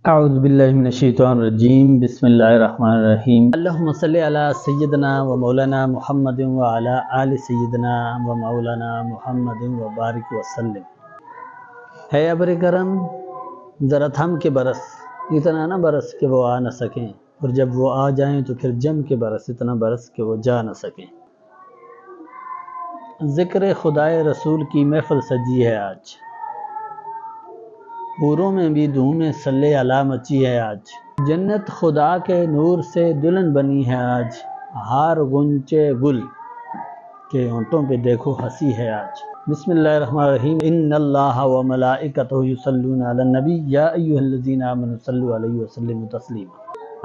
اعوذ باللہ من الشیطان الرجیم بسم اللہ الرحمن الرحیم اللہم صلی علی سیدنا و مولانا محمد و علی آل سیدنا و مولانا محمد و بارک وسلم۔ ہے ابر کرم ذرا تھم کے برس، اتنا نہ برس کہ وہ آ نہ سکیں، اور جب وہ آ جائیں تو پھر جم کے برس، اتنا برس کہ وہ جا نہ سکیں۔ ذکر خدائے رسول کی محفل سجی ہے آج، حوروں میں بھی دھوم صلی علی مچی ہے آج، جنت خدا کے نور سے دلہن بنی ہے آج، ہار غنچے گل کے ہونٹوں پہ دیکھو ہنسی ہے آج۔ بسم اللہ الرحمن الرحیم۔ ان اللہ و ملائکتہ یصلون علی النبی یا ایھا الذین آمنوا صلوا علیہ وسلموا تسلیما۔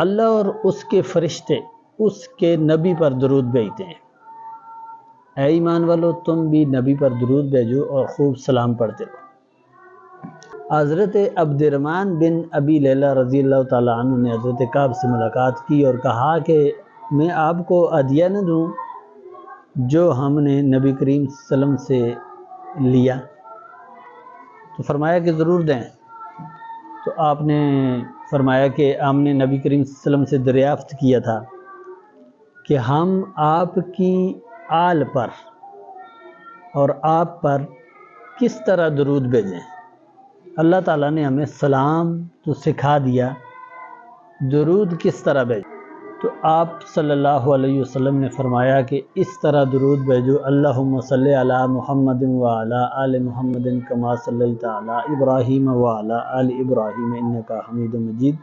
اللہ اور اس کے فرشتے اس کے نبی پر درود بھیجتے ہیں۔ اے ایمان والو، تم بھی نبی پر درود بھیجو اور خوب سلام پڑھتے رہو۔ حضرت عبد الرحمن بن ابی لیلہ رضی اللہ تعالیٰ عنہ نے حضرت کعب سے ملاقات کی اور کہا کہ میں آپ کو عطیہ نہ دوں جو ہم نے نبی کریم صلی اللہ علیہ وسلم سے لیا؟ تو فرمایا کہ ضرور دیں۔ تو آپ نے فرمایا کہ ہم نے نبی کریم صلی اللہ علیہ وسلم سے دریافت کیا تھا کہ ہم آپ کی آل پر اور آپ پر کس طرح درود بھیجیں۔ اللہ تعالیٰ نے ہمیں سلام تو سکھا دیا، درود کس طرح بھیجیں؟ تو آپ صلی اللہ علیہ وسلم نے فرمایا کہ اس طرح درود بھیجو، اللہم صلی علی محمد وعلی آل محمد کما صلیت علی ابراہیم وعلی آل ابراہیم انکا حمید مجید،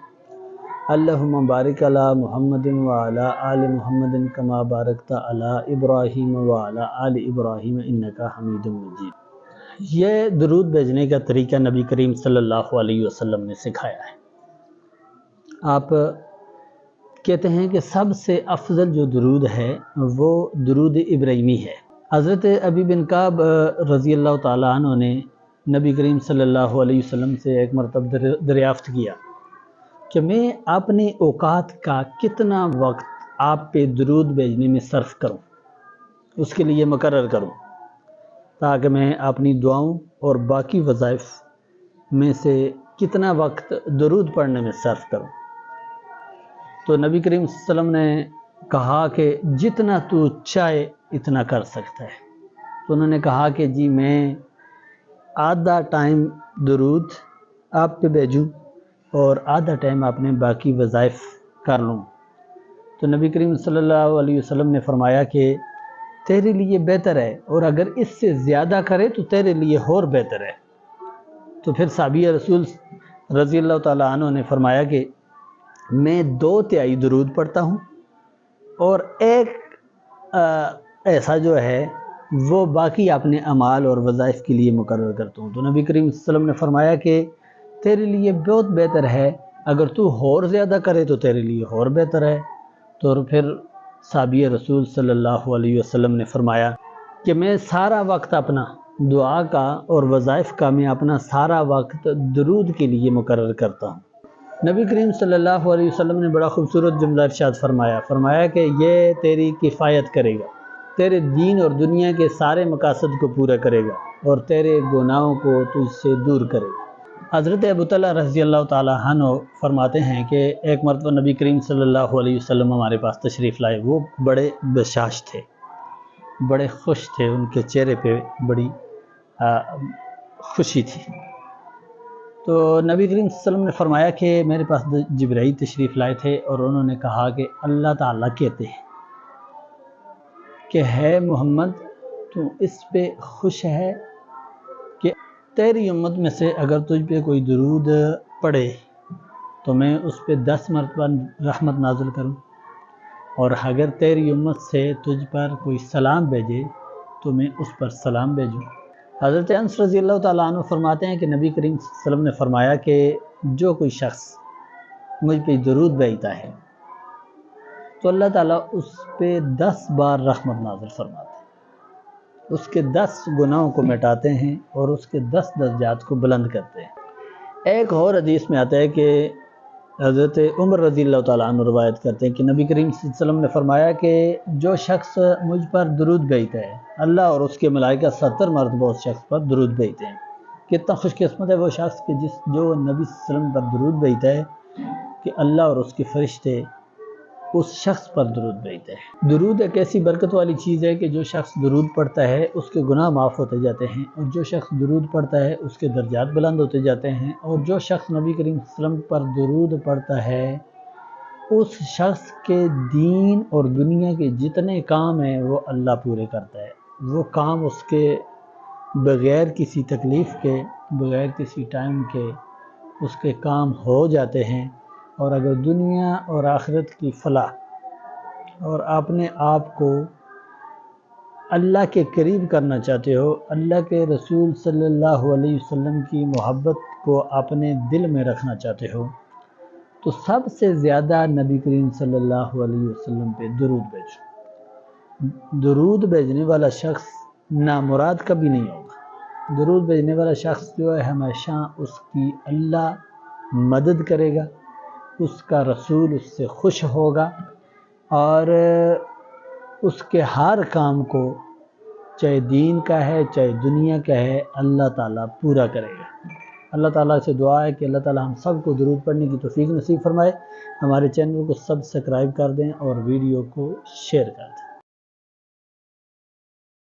اللہم بارک علی محمد وعلی آل محمد کما بارکت علی ابراہیم وعلی آل ابراہیم انکا حمید مجید۔ یہ درود بھیجنے کا طریقہ نبی کریم صلی اللہ علیہ وسلم نے سکھایا ہے۔ آپ کہتے ہیں کہ سب سے افضل جو درود ہے وہ درود ابراہیمی ہے۔ حضرت ابی بن کعب رضی اللہ تعالیٰ عنہ نے نبی کریم صلی اللہ علیہ وسلم سے ایک مرتبہ دریافت کیا کہ میں اپنے اوقات کا کتنا وقت آپ پہ درود بھیجنے میں صرف کروں، اس کے لیے مقرر کروں تاکہ میں اپنی دعاؤں اور باقی وظائف میں سے کتنا وقت درود پڑھنے میں صرف کروں۔ تو نبی کریم صلی اللہ علیہ وسلم نے کہا کہ جتنا تو چاہے اتنا کر سکتا ہے۔ تو انہوں نے کہا کہ جی میں آدھا ٹائم درود آپ پہ بھیجوں اور آدھا ٹائم اپنے باقی وظائف کر لوں۔ تو نبی کریم صلی اللہ علیہ وسلم نے فرمایا کہ تیرے لیے بہتر ہے، اور اگر اس سے زیادہ کرے تو تیرے لیے اور بہتر ہے۔ تو پھر صحابی رسول رضی اللہ تعالیٰ عنہ نے فرمایا کہ میں 2/3 درود پڑھتا ہوں اور ایک ایسا جو ہے وہ باقی اپنے اعمال اور وظائف کے لیے مقرر کرتا ہوں۔ تو نبی کریم صلی اللہ علیہ وسلم نے فرمایا کہ تیرے لیے بہت بہتر ہے، اگر تو اور زیادہ کرے تو تیرے لیے اور بہتر ہے۔ تو پھر صحابی رسول صلی اللہ علیہ وسلم نے فرمایا کہ میں سارا وقت اپنا دعا کا اور وظائف کا میں اپنا سارا وقت درود کے لیے مقرر کرتا ہوں۔ نبی کریم صلی اللہ علیہ وسلم نے بڑا خوبصورت جملہ ارشاد فرمایا کہ یہ تیری کفایت کرے گا، تیرے دین اور دنیا کے سارے مقاصد کو پورا کرے گا اور تیرے گناہوں کو تجھ سے دور کرے گا۔ حضرت ابو طلحہ رضی اللہ تعالیٰ عنہ فرماتے ہیں کہ ایک مرتبہ نبی کریم صلی اللہ علیہ وسلم ہمارے پاس تشریف لائے۔ وہ بڑے بشاش تھے، بڑے خوش تھے، ان کے چہرے پہ بڑی خوشی تھی۔ تو نبی کریم صلی اللہ علیہ وسلم نے فرمایا کہ میرے پاس جبرائیل تشریف لائے تھے اور انہوں نے کہا کہ اللہ تعالیٰ کہتے ہیں کہ ہے محمد تو اس پہ خوش ہے کہ تیری امت میں سے اگر تجھ پہ کوئی درود پڑھے تو میں اس پہ 10 مرتبہ رحمت نازل کروں، اور اگر تیری امت سے تجھ پر کوئی سلام بھیجے تو میں اس پر سلام بھیجوں۔ حضرت انس رضی اللہ تعالیٰ عنہ فرماتے ہیں کہ نبی کریم صلی اللہ علیہ وسلم نے فرمایا کہ جو کوئی شخص مجھ پہ درود بھیجتا ہے تو اللہ تعالیٰ اس پہ 10 بار رحمت نازل فرماتے ہیں، اس کے 10 گناہوں کو مٹاتے ہیں اور اس کے 10 درجات کو بلند کرتے ہیں۔ ایک اور حدیث میں آتا ہے کہ حضرت عمر رضی اللہ تعالیٰ عنہ روایت کرتے ہیں کہ نبی کریم صلی اللہ علیہ وسلم نے فرمایا کہ جو شخص مجھ پر درود بھیجتا ہے، اللہ اور اس کے ملائکہ 70 مرتبہ اس شخص پر درود بھیجتے ہیں کتنا خوش قسمت ہے وہ شخص کہ جو نبی صلی اللہ علیہ وسلم پر درود بھیجتا ہے کہ اللہ اور اس کے فرشتے اس شخص پر درود بھیجتے ہیں۔ درود ایک ایسی برکت والی چیز ہے کہ جو شخص درود پڑھتا ہے اس کے گناہ معاف ہوتے جاتے ہیں، اور جو شخص درود پڑھتا ہے اس کے درجات بلند ہوتے جاتے ہیں، اور جو شخص نبی کریم صلی اللہ علیہ وسلم پر درود پڑھتا ہے اس شخص کے دین اور دنیا کے جتنے کام ہیں وہ اللہ پورے کرتا ہے۔ وہ کام اس کے بغیر کسی تکلیف کے، بغیر کسی ٹائم کے اس کے کام ہو جاتے ہیں۔ اور اگر دنیا اور آخرت کی فلاح اور اپنے آپ کو اللہ کے قریب کرنا چاہتے ہو، اللہ کے رسول صلی اللہ علیہ وسلم کی محبت کو اپنے دل میں رکھنا چاہتے ہو، تو سب سے زیادہ نبی کریم صلی اللہ علیہ وسلم پہ درود بھیجو۔ درود بھیجنے والا شخص نامراد کبھی نہیں ہوگا۔ درود بھیجنے والا شخص جو ہے ہمیشہ اس کی اللہ مدد کرے گا، اس کا رسول اس سے خوش ہوگا، اور اس کے ہر کام کو چاہے دین کا ہے چاہے دنیا کا ہے اللہ تعالیٰ پورا کرے گا۔ اللہ تعالیٰ سے دعا ہے کہ اللہ تعالیٰ ہم سب کو درود پڑھنے کی توفیق نصیب فرمائے۔ ہمارے چینل کو سبسکرائب کر دیں اور ویڈیو کو شیئر کر دیں۔